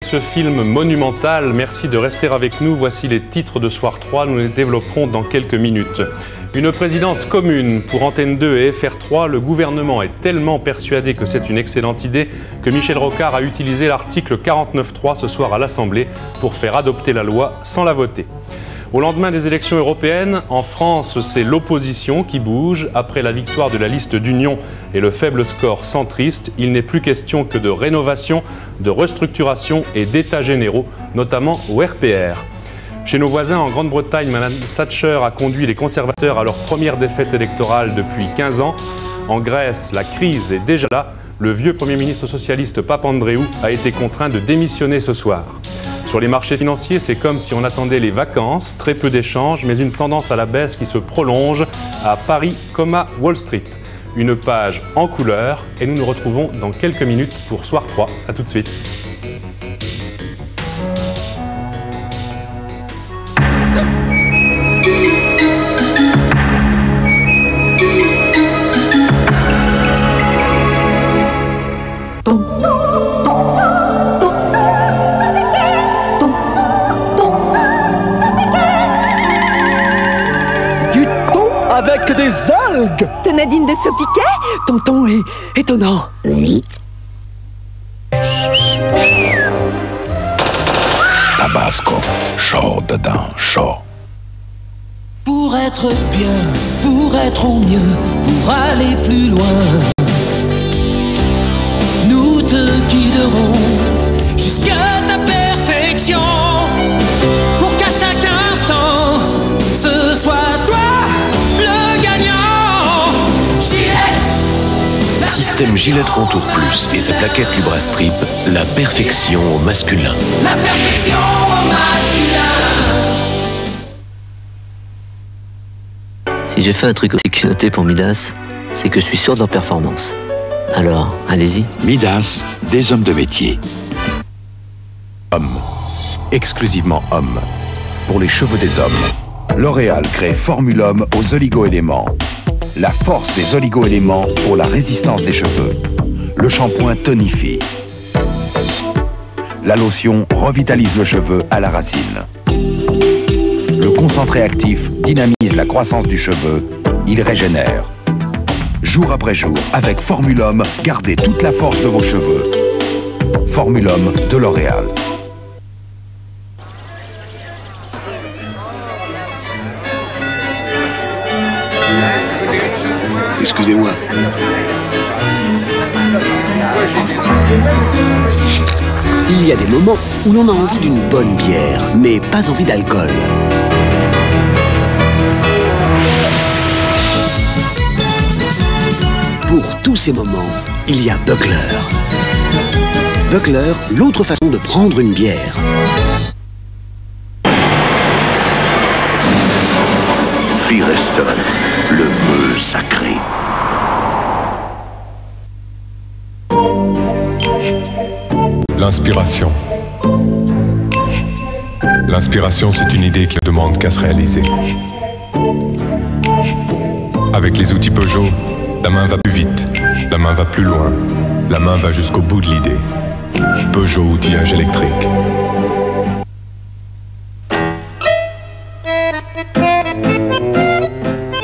ce film monumental. Merci de rester avec nous. Voici les titres de Soir 3. Nous les développerons dans quelques minutes. Une présidence commune pour Antenne 2 et FR3. Le gouvernement est tellement persuadé que c'est une excellente idée que Michel Rocard a utilisé l'article 49.3 ce soir à l'Assemblée pour faire adopter la loi sans la voter. Au lendemain des élections européennes, en France, c'est l'opposition qui bouge. Après la victoire de la liste d'union et le faible score centriste, il n'est plus question que de rénovation, de restructuration et d'états généraux, notamment au RPR. Chez nos voisins en Grande-Bretagne, Mme Thatcher a conduit les conservateurs à leur première défaite électorale depuis 15 ans. En Grèce, la crise est déjà là. Le vieux Premier ministre socialiste Papandréou a été contraint de démissionner ce soir. Sur les marchés financiers, c'est comme si on attendait les vacances, très peu d'échanges, mais une tendance à la baisse qui se prolonge à Paris comme à Wall Street. Une page en couleur et nous nous retrouvons dans quelques minutes pour Soir 3. A tout de suite. Avec des algues. Tonadine de Sopiquet. Tonton est étonnant. Oui. Tabasco, chaud dedans, chaud. Pour être bien, pour être au mieux, pour aller plus loin, nous te guiderons jusqu'à ta perfection. Pour qu'à chaque instant, ce soit toi le gagnant. Gillette. Système Gillette Contour Plus et ses plaquettes Lubrastrip, la perfection au masculin. La perfection au masculin. Si j'ai fait un truc aussi noté pour Midas, c'est que je suis sûr de leur performance. Alors, allez-y. Midas, des hommes de métier. Homme. Exclusivement homme. Pour les cheveux des hommes. L'Oréal crée Formul'Homme aux oligo-éléments. La force des oligo-éléments pour la résistance des cheveux. Le shampoing tonifie. La lotion revitalise le cheveu à la racine. Le concentré actif dynamise la croissance du cheveu. Il régénère. Jour après jour, avec Formul'Homme, gardez toute la force de vos cheveux. Formul'Homme de L'Oréal. Excusez-moi. Il y a des moments où l'on a envie d'une bonne bière, mais pas envie d'alcool. Pour tous ces moments, il y a Buckler. Buckler, l'autre façon de prendre une bière. Firestone, le vœu sacré. L'inspiration. L'inspiration, c'est une idée qui ne demande qu'à se réaliser. Avec les outils Peugeot, la main va plus vite, la main va plus loin, la main va jusqu'au bout de l'idée. Peugeot outillage électrique.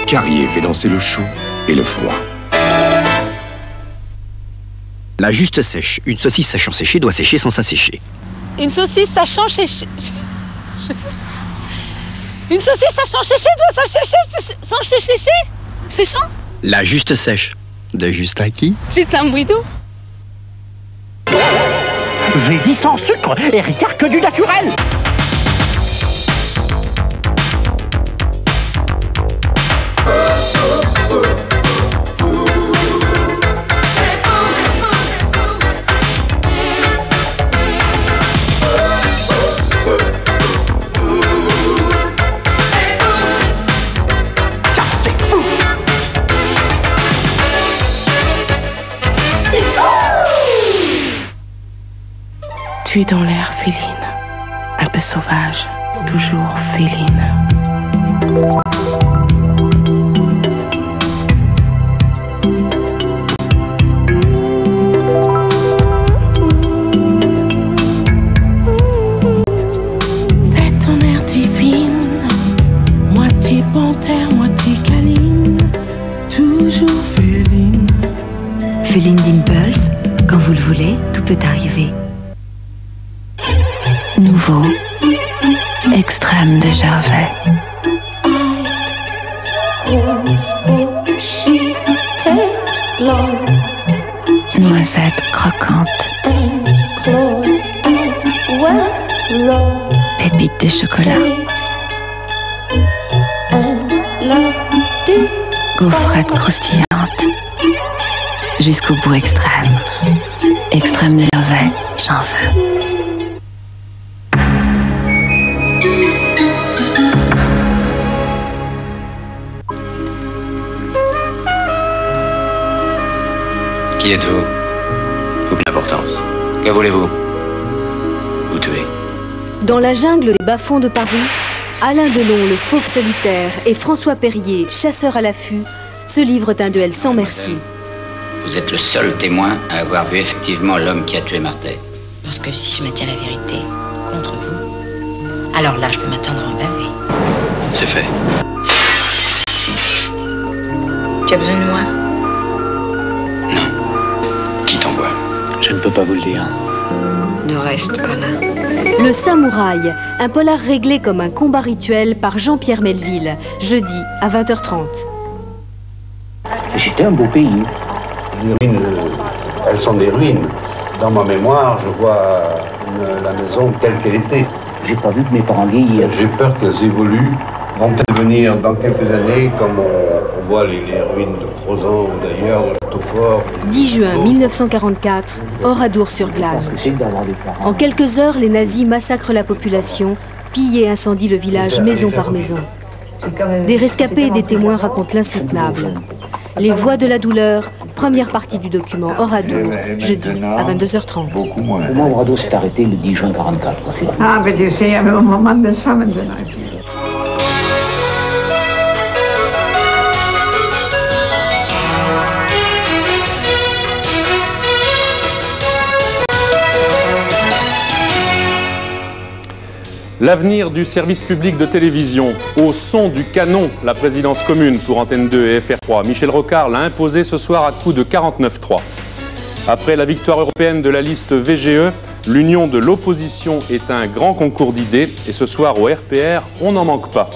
Carrier fait danser le chaud et le froid. La juste sèche. Une saucisse sachant sécher doit sécher sans s'assécher. Une saucisse sachant sécher. Une saucisse sachant sécher doit s'assécher sans sécher. Séchant. La juste sèche. De Justin qui? Justin Bridou. J'ai dit sans sucre et rien que du naturel. Tu es dans l'air féline, un peu sauvage, toujours féline. terre, moitié câline, toujours féline. Féline d'Impulse, quand vous le voulez, tout peut arriver. Nouveau, extrême de Gervais. Noisette croquante. Pépites de chocolat. Gaufrettes croustillantes. Jusqu'au bout extrême. Extrême de Gervais, j'en veux. Qui êtes-vous? Aucune importance. Que voulez-vous? Vous tuer. Dans la jungle des bas-fonds de Paris, Alain Delon, le fauve solitaire, et François Perrier, chasseur à l'affût, se livrent un duel sans merci. Vous êtes le seul témoin à avoir vu effectivement l'homme qui a tué Martin. Parce que si je maintiens la vérité contre vous, alors là, je peux m'attendre à un bavé. C'est fait. Tu as besoin de moi? Qui t'envoie? Je ne peux pas vous le dire. Ne reste pas là. Le Samouraï, un polar réglé comme un combat rituel par Jean-Pierre Melville, jeudi à 20h30. C'était un beau pays. Les ruines, elles sont des ruines. Dans ma mémoire, je vois la maison telle qu'elle était. J'ai pas vu que mes parents vieillir. J'ai peur qu'elles évoluent. Vont-elles venir dans quelques années, comme on voit les ruines de Crozant ou d'ailleurs, de Châteaufort? 10 juin 1944, Oradour-sur-Glane. En quelques heures, les nazis massacrent la population, pillent et incendient le village maison par maison. Des rescapés et des témoins racontent l'insoutenable. Les voix de la douleur, première partie du document Oradour, jeudi à 22h30. Pour moi, Oradour s'est arrêté le 10 juin 1944. Ah, mais tu sais, il y avait un moment de ça maintenant. L'avenir du service public de télévision. Au son du canon, la présidence commune pour Antenne 2 et FR3. Michel Rocard l'a imposé ce soir à coup de 49-3. Après la victoire européenne de la liste VGE, l'union de l'opposition est un grand concours d'idées. Et ce soir au RPR, on n'en manque pas.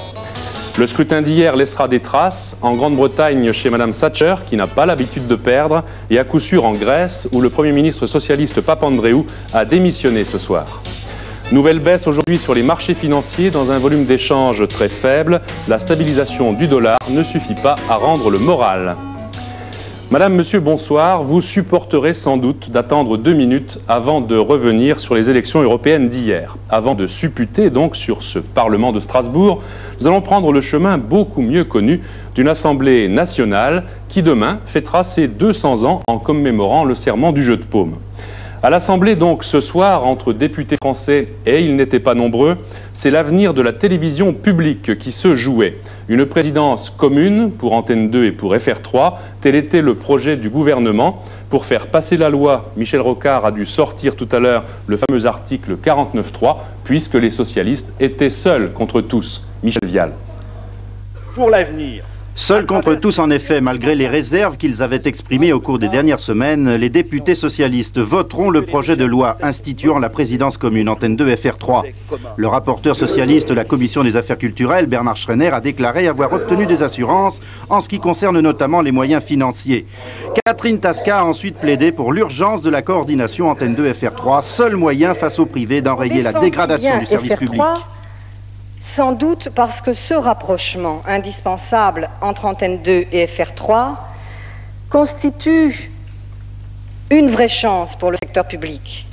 Le scrutin d'hier laissera des traces en Grande-Bretagne chez Madame Thatcher, qui n'a pas l'habitude de perdre, et à coup sûr en Grèce, où le Premier ministre socialiste Papandréou a démissionné ce soir. Nouvelle baisse aujourd'hui sur les marchés financiers dans un volume d'échange très faible. La stabilisation du dollar ne suffit pas à rendre le moral. Madame, monsieur, bonsoir. Vous supporterez sans doute d'attendre 2 minutes avant de revenir sur les élections européennes d'hier. Avant de supputer donc sur ce Parlement de Strasbourg, nous allons prendre le chemin beaucoup mieux connu d'une Assemblée nationale qui demain fêtera ses 200 ans en commémorant le serment du jeu de paume. À l'Assemblée donc ce soir, entre députés français et ils n'étaient pas nombreux, c'est l'avenir de la télévision publique qui se jouait. Une présidence commune pour Antenne 2 et pour FR3, tel était le projet du gouvernement. Pour faire passer la loi, Michel Rocard a dû sortir tout à l'heure le fameux article 49.3, puisque les socialistes étaient seuls contre tous. Michel Vial. Pour l'avenir. Seuls contre tous, en effet, malgré les réserves qu'ils avaient exprimées au cours des dernières semaines, les députés socialistes voteront le projet de loi instituant la présidence commune Antenne 2 FR3. Le rapporteur socialiste de la Commission des affaires culturelles, Bernard Schreiner, a déclaré avoir obtenu des assurances en ce qui concerne notamment les moyens financiers. Catherine Tasca a ensuite plaidé pour l'urgence de la coordination Antenne 2 FR3, seul moyen face au privé d'enrayer la dégradation du service public. Sans doute parce que ce rapprochement indispensable entre Antenne 2 et FR3 constitue une vraie chance pour le secteur public.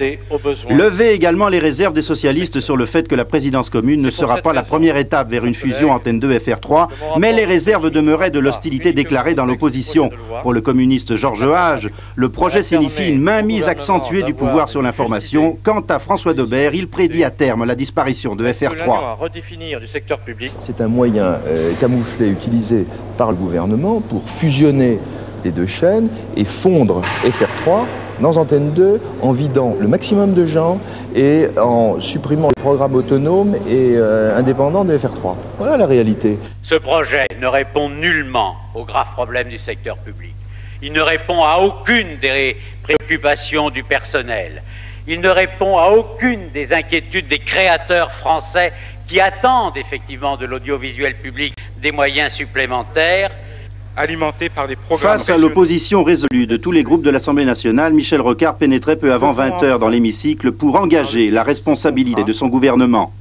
Lever également les réserves des socialistes sur le fait que la présidence commune ne sera pas la première étape vers une fusion Antenne 2 FR3, mais les réserves demeuraient de l'hostilité déclarée dans l'opposition. Pour le communiste Georges Hage, le projet signifie une mainmise accentuée du pouvoir sur l'information. Quant à François Daubert, il prédit à terme la disparition de FR3. C'est un moyen camouflé utilisé par le gouvernement pour fusionner les deux chaînes et fondre FR3 dans Antenne 2 en vidant le maximum de gens et en supprimant le programme autonome et indépendant de FR3. Voilà la réalité. Ce projet ne répond nullement aux graves problèmes du secteur public. Il ne répond à aucune des préoccupations du personnel. Il ne répond à aucune des inquiétudes des créateurs français qui attendent effectivement de l'audiovisuel public des moyens supplémentaires. Alimentés par des programmes. Face à l'opposition résolue de tous les groupes de l'Assemblée nationale, Michel Rocard pénétrait peu avant 20 h dans l'hémicycle pour engager la responsabilité de son gouvernement.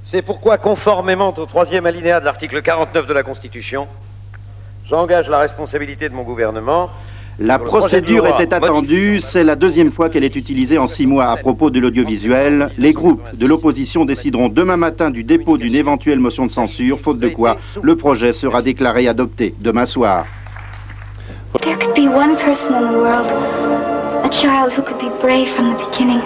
C'est pourquoi, conformément au 3e alinéa de l'article 49 de la Constitution, j'engage la responsabilité de mon gouvernement. La procédure était attendue, c'est la deuxième fois qu'elle est utilisée en 6 mois à propos de l'audiovisuel. Les groupes de l'opposition décideront demain matin du dépôt d'une éventuelle motion de censure, faute de quoi le projet sera déclaré adopté demain soir. There could be one person in the world, a child who could be brave from the beginning.